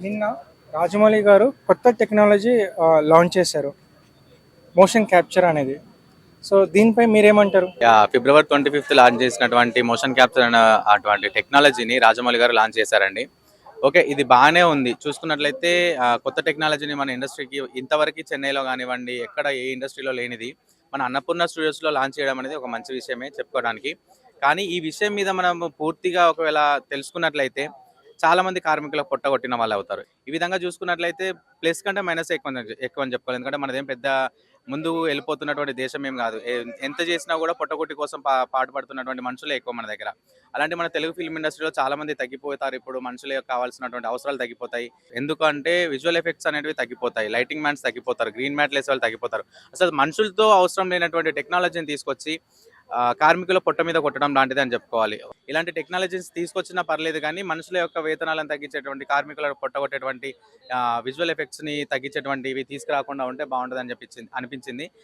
నిన్న రాజమౌళి గారు కొత్త టెక్నాలజీ లాంచ్ చేశారు, మోషన్ క్యాప్చర్ అనేది. సో దీనిపై మీరేమంటారు? ఫిబ్రవరి 25 లాంచ్ చేసినటువంటి మోషన్ క్యాప్చర్ అనే అటువంటి టెక్నాలజీని రాజమౌళి గారు లాంచ్ చేశారండి. ఓకే, ఇది బాగానే ఉంది. చూసుకున్నట్లయితే కొత్త టెక్నాలజీని మన ఇండస్ట్రీకి ఇంతవరకు చెన్నైలో కానివ్వండి, ఎక్కడ ఏ ఇండస్ట్రీలో లేనిది మన అన్నపూర్ణ స్టూడియోస్లో లాంచ్ చేయడం అనేది ఒక మంచి విషయమే చెప్పుకోవడానికి. కానీ ఈ విషయం మీద మనం పూర్తిగా ఒకవేళ తెలుసుకున్నట్లయితే చాలా మంది కార్మికులకు పొట్టగొట్టిన వాళ్ళు అవుతారు. ఈ విధంగా చూసుకున్నట్లయితే ప్లస్ కంటే మైనస్ ఎక్కువ అని చెప్పుకోవాలి. ఎందుకంటే మనదేం పెద్ద ముందు వెళ్ళిపోతున్నటువంటి దేశం ఏం కాదు. ఎంత చేసినా కూడా పొట్టగొట్టి కోసం పాటుపడుతున్నటువంటి మనుషులే ఎక్కువ మన దగ్గర. అలాంటి మన తెలుగు ఫిల్మ్ ఇండస్ట్రీలో చాలా మంది తగ్గిపోతారు. ఇప్పుడు మనుషులకు కావాల్సినటువంటి అవసరాలు తగ్గిపోతాయి. ఎందుకంటే విజువల్ ఎఫెక్ట్స్ అనేవి తగ్గిపోతాయి. Lighting man's తగ్గిపోతారు. గ్రీన్ మ్యాట్లు వేసే వాళ్ళు తగ్గిపోతారు. అసలు మనుషులతో అవసరం లేనటువంటి టెక్నాలజీని తీసుకొచ్చి కార్మికుల పొట్ట మీద కొట్టడం లాంటిది అని చెప్పుకోవాలి. ఇలాంటి టెక్నాలజీస్ తీసుకొచ్చినా పర్లేదు కానీ మనుషుల యొక్క వేతనాలను తగ్గించేటువంటి, కార్మికుల పొట్టగొట్టేటువంటి విజువల్ ఎఫెక్ట్స్ని తగ్గించేటువంటివి తీసుకురాకుండా ఉంటే బాగుంటుందని అనిపించింది.